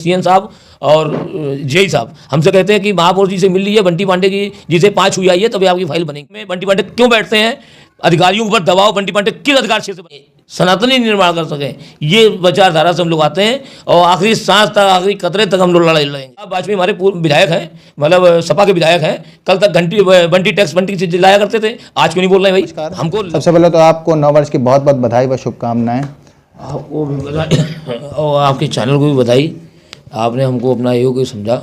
CM साहब और JEE साहब हमसे कहते हैं कि महापौर जी से मिल लीजिए बंटी पांडे की, जिसे 5 हुई आई है तभी आपकी फाइल बनेगी। में बंटी पांडे क्यों बैठते हैं? अधिकारियों के ऊपर दबाव बंटी पांडे किस अधिकार क्षेत्र से सनातनी निर्माण कर सके, ये विचारधारा से हम लोग आते हैं और आखिरी सांस तक, आखिरी कतरे तक हम लोग लड़ाई लड़ेंगे। अब वाजपेयी हमारे पूर्व विधायक हैं, मतलब सपा के विधायक हैं। कल तक बंटी टैक्स बंटी से जिलाया करते थे, आज क्यों नहीं बोल रहे भाई? हमको सबसे पहले तो आपको नव वर्ष की बहुत बहुत बधाई व शुभकामनाएं। आपको भी बधाई और आपके चैनल को भी बधाई। आपने हमको अपना योग्य समझा,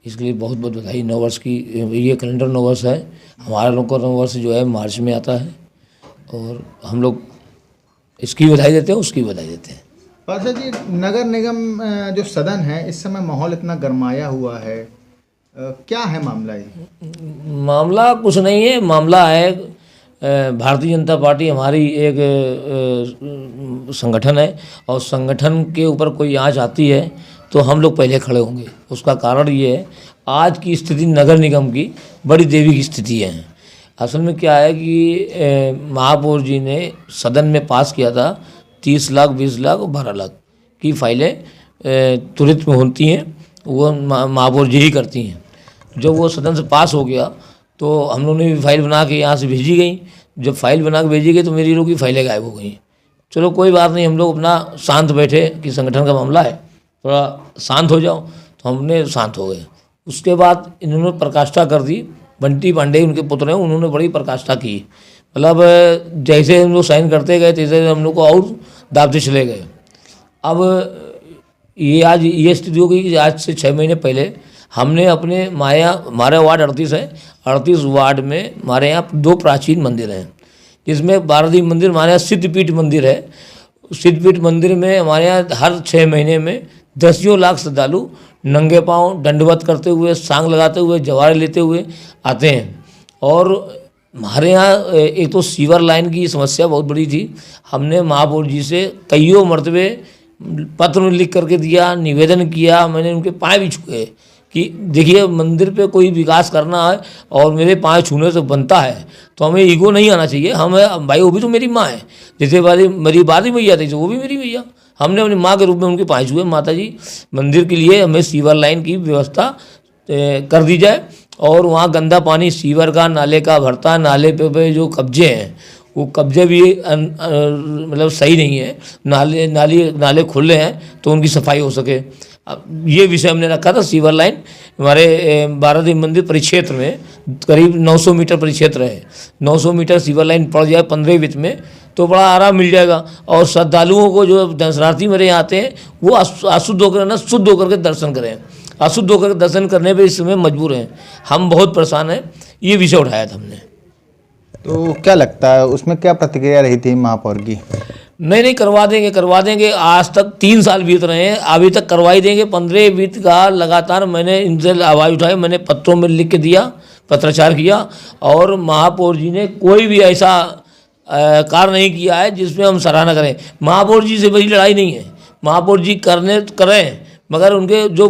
इसके लिए बहुत बहुत बधाई। नव वर्ष की ये कैलेंडर नव वर्ष है, हमारा लोग का नव वर्ष जो है मार्च में आता है और हम लोग इसकी बधाई देते हैं, उसकी बधाई देते हैं। पार्षद जी, नगर निगम जो सदन है इस समय माहौल इतना गरमाया हुआ है, क्या है मामला? ये मामला कुछ नहीं है, मामला है भारतीय जनता पार्टी हमारी एक संगठन है और संगठन के ऊपर कोई आँच आती है तो हम लोग पहले खड़े होंगे। उसका कारण ये है, आज की स्थिति नगर निगम की बड़ी देवी की स्थिति है। असल में क्या है कि महापौर जी ने सदन में पास किया था 30 लाख, 20 लाख और 12 लाख की फाइलें तुरंत में होती हैं, वो महापौर जी ही करती हैं। जब वो सदन से पास हो गया तो हम लोगों ने भी फाइल बना के यहाँ से भेजी गई। जब फाइल बना के भेजी गई तो मेरी लोग की फाइलें गायब हो गई। चलो कोई बात नहीं, हम लोग अपना शांत बैठे कि संगठन का मामला है, थोड़ा शांत हो जाओ, तो हमने शांत हो गए। उसके बाद इन्होंने प्रकाष्ठा कर दी, बंटी पांडे उनके पुत्र हैं, उन्होंने बड़ी प्रकाष्ठा की। मतलब जैसे हम लोग साइन करते गए तैसे हम लोग को और दाबते चले गए। अब ये आज ये स्थिति हो गई कि आज से 6 महीने पहले हमने अपने हमारा वार्ड 38 है, 38 वार्ड में हमारे यहाँ 2 प्राचीन मंदिर हैं, जिसमें बारादेवी मंदिर हमारे यहाँ सिद्धपीठ मंदिर है। सिद्धपीठ मंदिर में हमारे यहाँ हर 6 महीने में 10 लाख श्रद्धालु नंगे पांव दंडवत करते हुए, सांग लगाते हुए, जवारे लेते हुए आते हैं। और हमारे यहाँ एक तो सीवर लाइन की समस्या बहुत बड़ी थी। हमने महापौर जी से कईयों मरतबे पत्र लिख करके दिया, निवेदन किया, मैंने उनके पाँव भी छुए कि देखिए मंदिर पे कोई विकास करना है और मेरे पाँव छूने से बनता है तो हमें ईगो नहीं आना चाहिए। हम भाई वो भी तो मेरी माँ है, जैसे मेरी बारी मैया थी वो भी मेरी मैया। हमने अपनी माँ के रूप में उनके पाँव छुए। माता जी मंदिर के लिए हमें सीवर लाइन की व्यवस्था कर दी जाए और वहाँ गंदा पानी सीवर का, नाले का भरता है। नाले पे जो कब्जे हैं वो कब्जे भी मतलब सही नहीं है, नाले खुले हैं तो उनकी सफाई हो सके। अब ये विषय हमने रखा था। सीवर लाइन हमारे बारादेवी मंदिर परिक्षेत्र में करीब 900 मीटर परिक्षेत्र है, 900 मीटर सीवर लाइन पड़ जाए 15 वित्त में तो बड़ा आराम मिल जाएगा। और श्रद्धालुओं को जो दर्शनार्थी मेरे यहाँ आते हैं वो अशुद्ध होकर ना शुद्ध होकर के दर्शन करें। अशुद्ध होकर के दर्शन करने पे इस समय मजबूर हैं, हम बहुत परेशान हैं। ये विषय उठाया था हमने। तो क्या लगता है उसमें क्या प्रतिक्रिया रही थी महापौर की? नहीं करवा देंगे। आज तक 3 साल बीत रहे हैं, अभी तक करवाई देंगे। 15 वित्त का लगातार मैंने इनसे आवाज़ उठाई, मैंने पत्रों में लिख के दिया, पत्राचार किया और महापौर जी ने कोई भी ऐसा कार्य नहीं किया है जिसमें हम सराहना करें। महापौर जी से बड़ी लड़ाई नहीं है, महापौर जी करें मगर उनके जो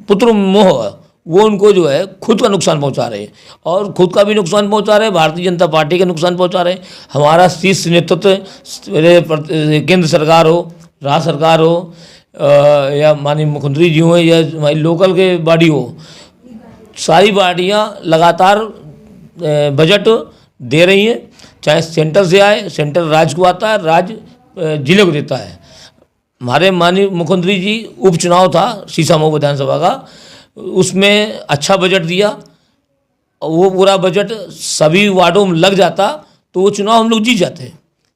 पुत्र मोह वो उनको जो है खुद का नुकसान पहुंचा रहे हैं और खुद का भी नुकसान पहुंचा रहे हैं, भारतीय जनता पार्टी के नुकसान पहुंचा रहे हैं। हमारा शीर्ष नेतृत्व केंद्र सरकार हो, राज्य सरकार हो या माननीय मुख्यमंत्री जी हो या हमारी लोकल के बॉडी हो, सारी पार्टियां लगातार बजट दे रही हैं। चाहे सेंटर से आए, सेंटर राज्य को आता है, राज्य जिले को देता है। हमारे माननीय मुख्यमंत्री जी उपचुनाव था शीशामऊ विधानसभा का, उसमें अच्छा बजट दिया और वो पूरा बजट सभी वार्डों में लग जाता तो वो चुनाव हम लोग जीत जाते।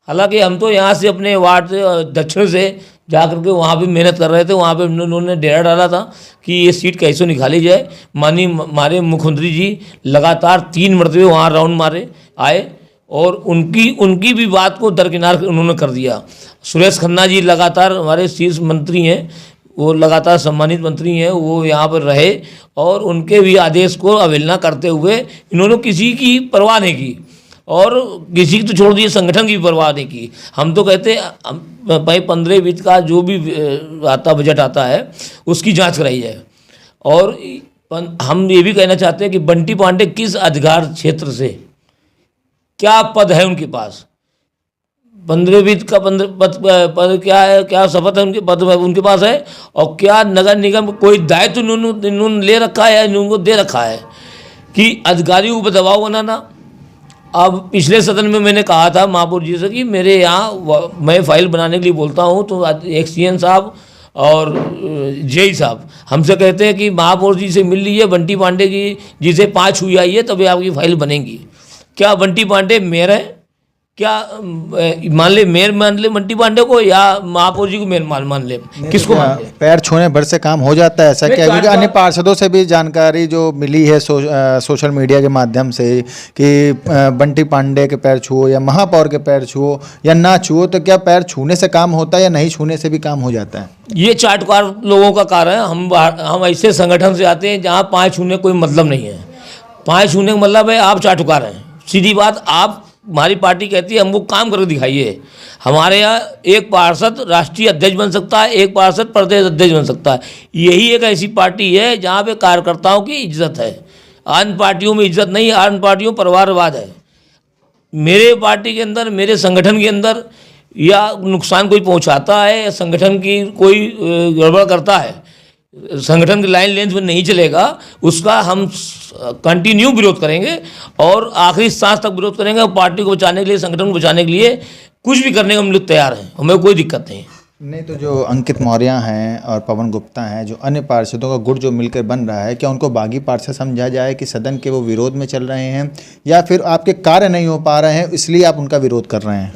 हालांकि हम तो यहाँ से अपने वार्ड दक्षिण से जा कर के वहाँ पे मेहनत कर रहे थे। वहाँ पे उन्होंने डेरा डाला था कि ये सीट कैसे निकाली जाए। माननीय हमारे मुख्यमंत्री जी लगातार 3 मरतबे वहाँ राउंड मारे आए और उनकी भी बात को दरकिनार उन्होंने कर दिया। सुरेश खन्ना जी लगातार हमारे शीर्ष मंत्री हैं, वो लगातार सम्मानित मंत्री हैं, वो यहाँ पर रहे और उनके भी आदेश को अवहेलना करते हुए इन्होंने किसी की परवाह नहीं की और किसी की तो छोड़ दिए, संगठन की भी परवाह नहीं की। हम तो कहते भाई 15 वित्त का जो भी बजट आता है उसकी जांच कराई जाए। और हम ये भी कहना चाहते हैं कि बंटी पांडे किस अधिकार क्षेत्र से, क्या पद है उनके पास, 15 वित्त का 15 पद क्या है, क्या शपथ है उनके पद उनके पास है, और क्या नगर निगम कोई दायित्व इन्होंने ले रखा है या इनको दे रखा है कि अधिकारियों को दबाव बनाना। अब पिछले सदन में मैंने कहा था महापौर जी से कि मेरे यहाँ मैं फाइल बनाने के लिए बोलता हूँ तो एक CN साहब और जेई साहब हमसे कहते हैं कि महापौर जी से मिल लीजिए, बंटी पांडे की जिसे 5 हुई आई है तभी आपकी फाइल बनेगी। क्या बंटी पांडे मेयर है? क्या मान ले मेयर मान ले बंटी पांडे को, या महापौर जी को मेयर मान ले? किसको मान ले? पैर छूने भर से काम हो जाता है ऐसा क्या? क्योंकि अन्य पार्षदों से भी जानकारी जो मिली है सोशल मीडिया के माध्यम से कि बंटी पांडे के पैर छुओ या महापौर के पैर छुओ या ना छुओ, तो क्या पैर छूने से काम होता है या नहीं छूने से भी काम हो जाता है? ये चाटुकार लोगों का कार्य है। हम ऐसे संगठन से आते हैं जहाँ 5 छूने कोई मतलब नहीं है। 5 छूने का मतलब है आप चाटुकार हैं, सीधी बात। आप हमारी पार्टी कहती है हमको काम करके दिखाइए। हमारे यहाँ एक पार्षद राष्ट्रीय अध्यक्ष बन सकता है, एक पार्षद प्रदेश अध्यक्ष बन सकता है। यही एक ऐसी पार्टी है जहाँ पे कार्यकर्ताओं की इज्जत है। अन्य पार्टियों में इज्जत नहीं, अन्य पार्टियों में परिवारवाद है। मेरे पार्टी के अंदर, मेरे संगठन के अंदर या नुकसान कोई पहुँचाता है या संगठन की कोई गड़बड़ करता है, संगठन की लाइन लेंथ में नहीं चलेगा, उसका हम कंटिन्यू विरोध करेंगे और आखिरी सांस तक विरोध करेंगे। और पार्टी को बचाने के लिए, संगठन को बचाने के लिए कुछ भी करने को हम लोग तैयार हैं, हमें कोई दिक्कत नहीं। नहीं तो जो अंकित मौर्य हैं और पवन गुप्ता हैं, जो अन्य पार्षदों का गुट जो मिलकर बन रहा है, क्या उनको बागी पार्षद समझा जाए कि सदन के वो विरोध में चल रहे हैं, या फिर आपके कार्य नहीं हो पा रहे हैं इसलिए आप उनका विरोध कर रहे हैं?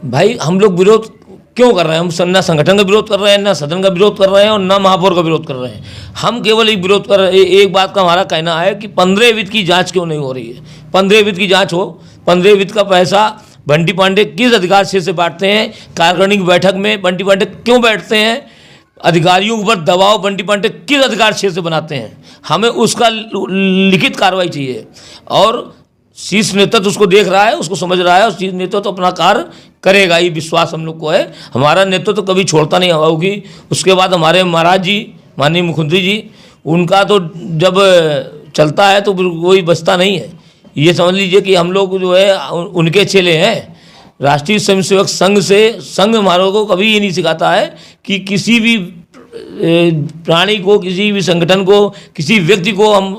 भाई हम लोग विरोध क्यों कर रहे हैं? हम ना संगठन का विरोध कर रहे हैं, ना सदन का विरोध कर रहे हैं और ना महापौर का विरोध कर रहे हैं। हम केवल एक विरोध कर रहे हैं। एक बात का हमारा कहना है कि 15 वित्त की जांच क्यों नहीं हो रही है? 15 वित्त की जांच हो। 15 वित्त का पैसा बंटी पांडे किस अधिकार से बांटते हैं? कार्यकारिणी की बैठक में बंटी पांडे क्यों बैठते हैं? अधिकारियों के ऊपर दबाव बंटी पांडे किस अधिकार से बनाते हैं? हमें उसका लिखित कार्रवाई चाहिए। और शीर्ष नेतृत्व उसको देख रहा है, उसको समझ रहा है, और शीर्ष नेतृत्व तो अपना कार्य करेगा, ये विश्वास हम लोग को है। हमारा नेतृत्व तो कभी छोड़ता नहीं होगी। उसके बाद हमारे महाराज जी, माननीय मुख्यमंत्री जी, उनका तो जब चलता है तो कोई बचता नहीं है। ये समझ लीजिए कि हम लोग जो है उनके चेले हैं। राष्ट्रीय स्वयंसेवक संघ से संघ हमारे को कभी ये नहीं सिखाता है कि किसी भी प्राणी को, किसी भी संगठन को, किसी व्यक्ति को हम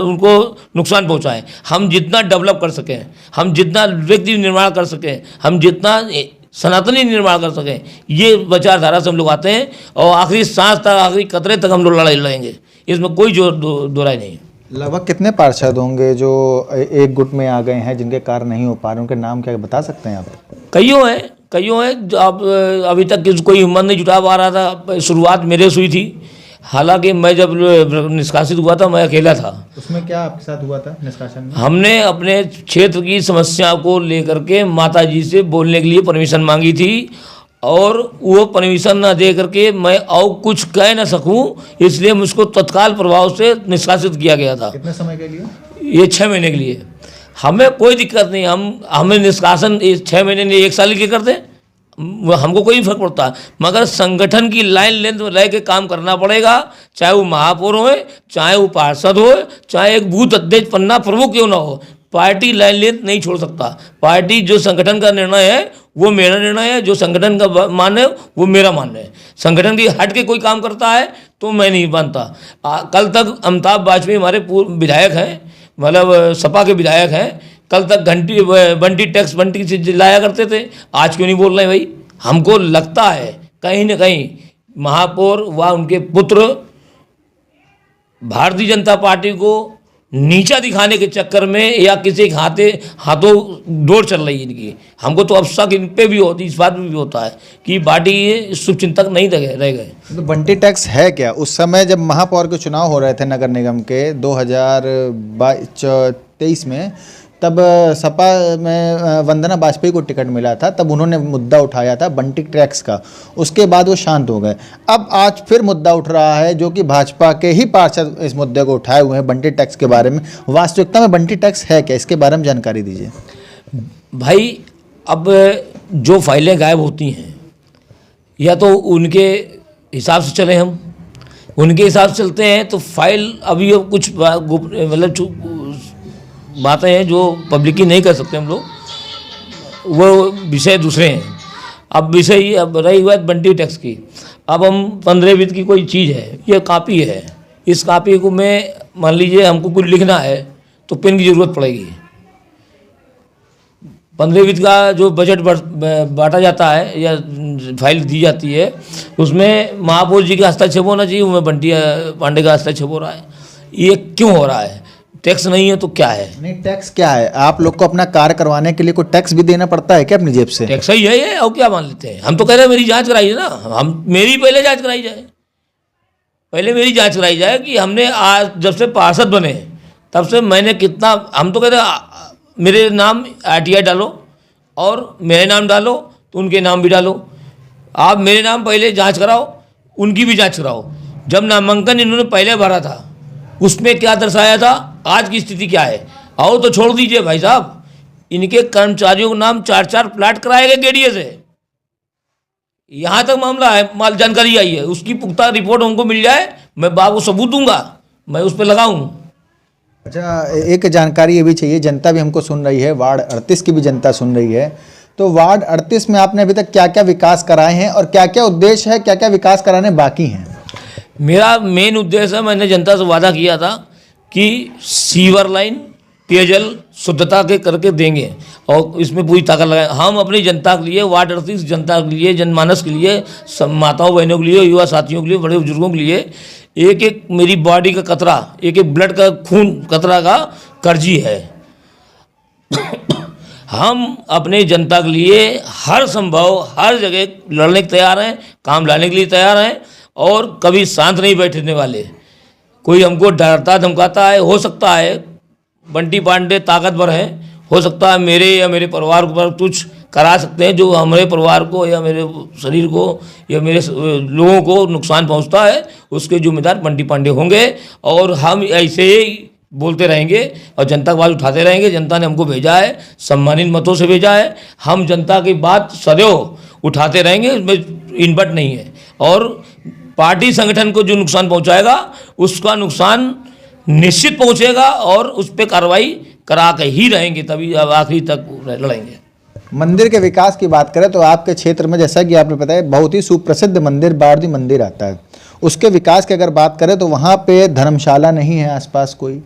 उनको नुकसान पहुंचाएं। हम जितना डेवलप कर सकें, हम जितना व्यक्ति निर्माण कर सकें, हम जितना सनातनी निर्माण कर सकें, ये विचारधारा से हम लोग आते हैं। और आखिरी सांस तक, आखिरी कतरे तक हम लोग लड़ाई लड़ेंगे, इसमें कोई दो राय नहीं। लगभग कितने पार्षद होंगे जो एक गुट में आ गए हैं, जिनके कार्य नहीं हो पा रहे, उनके नाम क्या बता सकते हैं आप? कईयों हैं। जो आप अभी तक कोई हिम्मत नहीं जुटा पा रहा था। शुरुआत मेरे से हुई थी, हालांकि मैं जब निष्कासित हुआ था मैं अकेला था। उसमें क्या आपके साथ हुआ था निष्कासन में? हमने अपने क्षेत्र की समस्या को लेकर के माता जी से बोलने के लिए परमिशन मांगी थी, और वो परमिशन ना दे करके मैं और कुछ कह ना सकूं, इसलिए मुझको तत्काल प्रभाव से निष्कासित किया गया था। कितने समय के लिए? ये 6 महीने के लिए। हमें कोई दिक्कत नहीं, हमें निष्कासन 6 महीने नहीं 1 साल के कर दें, हमको कोई फर्क पड़ता। मगर संगठन की लाइन लेंथ में रह के काम करना पड़ेगा, चाहे वो महापौर हो, चाहे वो पार्षद हो, चाहे एक बूथ अध्यक्ष पन्ना प्रमुख क्यों ना हो। पार्टी लाइन लेंथ नहीं छोड़ सकता। पार्टी जो संगठन का निर्णय है वो मेरा निर्णय है, जो संगठन का मान है वो मेरा मान है। संगठन की हट के कोई काम करता है तो मैं नहीं मानता। कल तक अमिताभ वाजपेयी हमारे विधायक हैं, मतलब सपा के विधायक हैं। कल तक बंटी टैक्स बंटी से लाया करते थे, आज क्यों नहीं बोल रहे भाई? हमको लगता है कहीं ना कहीं महापौर व उनके पुत्र भारतीय जनता पार्टी को नीचा दिखाने के चक्कर में या किसी के हाथों डोर चल रही है इनकी। हमको तो अब शक इन पे भी होती, इस बात में भी होता है कि पार्टी शुभचिंतक नहीं रह गए। तो बंटी टैक्स है क्या? उस समय जब महापौर के चुनाव हो रहे थे नगर निगम के 2023 में, तब सपा में वंदना वाजपेयी को टिकट मिला था, तब उन्होंने मुद्दा उठाया था बंटी टैक्स का। उसके बाद वो शांत हो गए। अब आज फिर मुद्दा उठ रहा है, जो कि भाजपा के ही पार्षद इस मुद्दे को उठाए हुए हैं, बंटी टैक्स के बारे में। वास्तविकता में बंटी टैक्स है क्या? इसके बारे में जानकारी दीजिए भाई। अब जो फाइलें गायब होती हैं, या तो उनके हिसाब से चले, हम उनके हिसाब से चलते हैं तो फाइल अभी कुछ मतलब बातें हैं जो पब्लिक की नहीं कर सकते हम लोग। वो विषय दूसरे हैं। अब विषय ही अब रही बात बंटी टैक्स की। अब हम 15 वित्त की कोई चीज़ है, ये कापी है, इस कापी को मैं मान लीजिए हमको कुछ लिखना है तो पेन की ज़रूरत पड़ेगी। 15 वित्त का जो बजट बांटा जाता है या फाइल दी जाती है, उसमें महापौर जी का हस्तक्षेप होना चाहिए, उसमें बंटी पांडे का हस्तक्षेप हो रहा है। ये क्यों हो रहा है? टैक्स नहीं है तो क्या है? नहीं, टैक्स क्या है? आप लोग को अपना कार्य करवाने के लिए कोई टैक्स भी देना पड़ता है क्या अपनी जेब से? टैक्स ही है ये, और क्या मान लेते हैं? हम तो कह रहे हैं मेरी जांच कराइए ना, हम मेरी पहले जांच कराई जाए, पहले मेरी जांच कराई जाए कि हमने आज जब से पार्षद बने तब से मैंने कितना, हम तो कहते हैं मेरे नाम RTI डालो और मेरे नाम डालो तो उनके नाम भी डालो। आप मेरे नाम पहले जांच कराओ, उनकी भी जांच कराओ। जब नामांकन इन्होंने पहले भरा था उसमें क्या दर्शाया था, आज की स्थिति क्या है? आओ तो छोड़ दीजिए भाई साहब, इनके कर्मचारियों के नाम 4-4 प्लाट कराए गए KDA से। यहाँ तक मामला है, माल जानकारी आई है, उसकी पुख्ता रिपोर्ट हमको मिल जाए, मैं बाबू सबूत दूंगा, मैं उस पर लगाऊँ। अच्छा, एक जानकारी ये भी चाहिए, जनता भी हमको सुन रही है, वार्ड 38 की भी जनता सुन रही है। तो वार्ड 38 में आपने अभी तक क्या क्या विकास कराए हैं और क्या क्या उद्देश्य है, क्या क्या विकास कराने बाकी हैं? मेरा मेन उद्देश्य है, मैंने जनता से वादा किया था कि सीवर लाइन, पेयजल शुद्धता के करके देंगे और इसमें पूरी ताकत लगाएं। हम अपनी जनता के लिए, वार्ड 38 जनता के लिए, जनमानस के लिए, सब माताओं बहनों के लिए, युवा साथियों के लिए, बड़े बुजुर्गों के लिए एक एक मेरी बॉडी का कतरा, एक एक ब्लड का खून कतरा का कर्जी है। हम अपने जनता के लिए हर संभव हर जगह लड़ने के तैयार हैं, काम लाने के लिए तैयार हैं और कभी शांत नहीं बैठने वाले। कोई हमको डरता धमकाता है, हो सकता है बंटी पांडे ताकतवर हैं, हो सकता है मेरे या मेरे परिवार पर कुछ करा सकते हैं जो हमारे परिवार को या मेरे शरीर को या मेरे लोगों को नुकसान पहुंचता है, उसके जिम्मेदार बंटी पांडे होंगे। और हम ऐसे ही बोलते रहेंगे और जनता की बात उठाते रहेंगे। जनता ने हमको भेजा है, सम्मानित मतों से भेजा है, हम जनता की बात सदैव उठाते रहेंगे, इसमें इनबट नहीं है। और पार्टी संगठन को जो नुकसान पहुंचाएगा उसका नुकसान निश्चित पहुंचेगा और उस पर कार्रवाई करा के ही रहेंगे, तभी अब आखिरी तक लड़ेंगे। मंदिर के विकास की बात करें तो आपके क्षेत्र में, जैसा कि आपने बताया, बहुत ही सुप्रसिद्ध मंदिर बारदी मंदिर आता है। उसके विकास की अगर बात करें तो वहाँ पे धर्मशाला नहीं है, आसपास कोई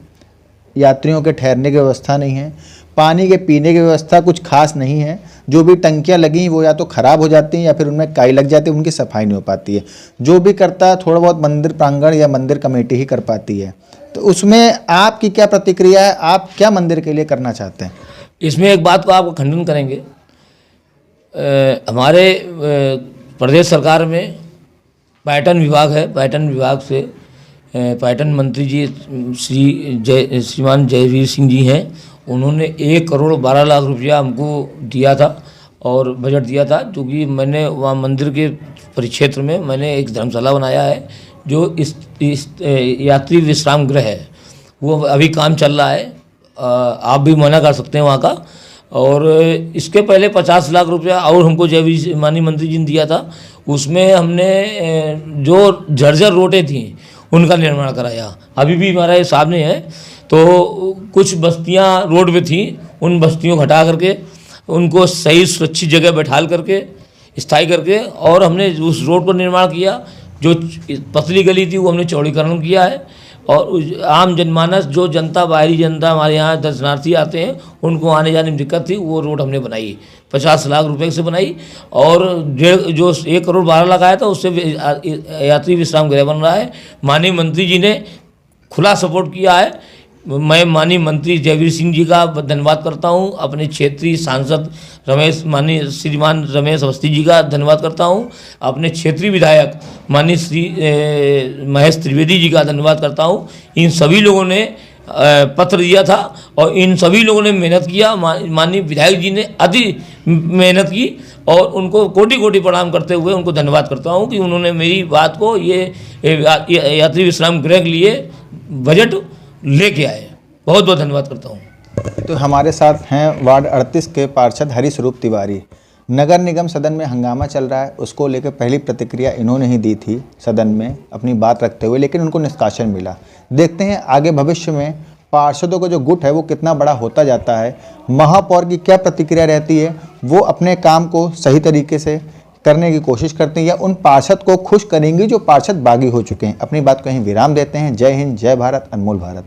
यात्रियों के ठहरने की व्यवस्था नहीं है, पानी के पीने की व्यवस्था कुछ खास नहीं है। जो भी टंकियाँ लगी वो या तो ख़राब हो जाती हैं या फिर उनमें काई लग जाती है, उनकी सफाई नहीं हो पाती है। जो भी करता है थोड़ा बहुत मंदिर प्रांगण या मंदिर कमेटी ही कर पाती है। तो उसमें आपकी क्या प्रतिक्रिया है, आप क्या मंदिर के लिए करना चाहते हैं? इसमें एक बात को आप खंडन करेंगे, हमारे प्रदेश सरकार में पर्यटन विभाग है, पर्यटन विभाग से पर्यटन मंत्री जी श्रीमान जयवीर सिंह जी हैं, उन्होंने 1 करोड़ 12 लाख रुपया हमको दिया था और बजट दिया था, क्योंकि मैंने वहाँ मंदिर के परिक्षेत्र में मैंने एक धर्मशाला बनाया है जो इस यात्री विश्राम गृह है, वो अभी काम चल रहा है, आप भी मना कर सकते हैं वहाँ का। और इसके पहले 50 लाख रुपया और हमको जयवीर माननीय मंत्री जी ने दिया था, उसमें हमने जो जर्जर रोडें थी उनका निर्माण कराया। अभी भी हमारा ये सामने है, तो कुछ बस्तियां रोड पे थी, उन बस्तियों को हटा करके उनको सही सुरक्षित जगह बैठाल करके स्थायी करके और हमने उस रोड पर निर्माण किया। जो पतली गली थी वो हमने चौड़ीकरण किया है और आम जनमानस, जो जनता, बाहरी जनता हमारे यहाँ दर्शनार्थी आते हैं, उनको आने जाने में दिक्कत थी, वो रोड हमने बनाई 50 लाख रुपए से बनाई। और जो 1 करोड़ 12 लाख आया था उससे यात्री विश्राम गृह बन रहा है। माननीय मंत्री जी ने खुला सपोर्ट किया है। मैं माननीय मंत्री जयवीर सिंह जी का धन्यवाद करता हूं, अपने क्षेत्रीय सांसद माननीय श्रीमान रमेश अवस्थी जी का धन्यवाद करता हूं, अपने क्षेत्रीय विधायक माननीय श्री महेश त्रिवेदी जी का धन्यवाद करता हूं। इन सभी लोगों ने पत्र दिया था और इन सभी लोगों ने मेहनत किया। माननीय विधायक जी ने अति मेहनत की और उनको कोटि कोटि प्रणाम करते हुए उनको धन्यवाद करता हूं कि उन्होंने मेरी बात को ये यात्री विश्राम गृह के लिए बजट लेके आए। बहुत बहुत धन्यवाद करता हूँ। तो हमारे साथ हैं वार्ड 38 के पार्षद हरी स्वरूप तिवारी। नगर निगम सदन में हंगामा चल रहा है, उसको लेकर पहली प्रतिक्रिया इन्होंने ही दी थी सदन में अपनी बात रखते हुए, लेकिन उनको निष्कासन मिला। देखते हैं आगे भविष्य में पार्षदों का जो गुट है वो कितना बड़ा होता जाता है, महापौर की क्या प्रतिक्रिया रहती है, वो अपने काम को सही तरीके से करने की कोशिश करते हैं या उन पार्षद को खुश करेंगे जो पार्षद बागी हो चुके हैं। अपनी बात को यहीं विराम देते हैं। जय हिंद, जय भारत, अनमोल भारत।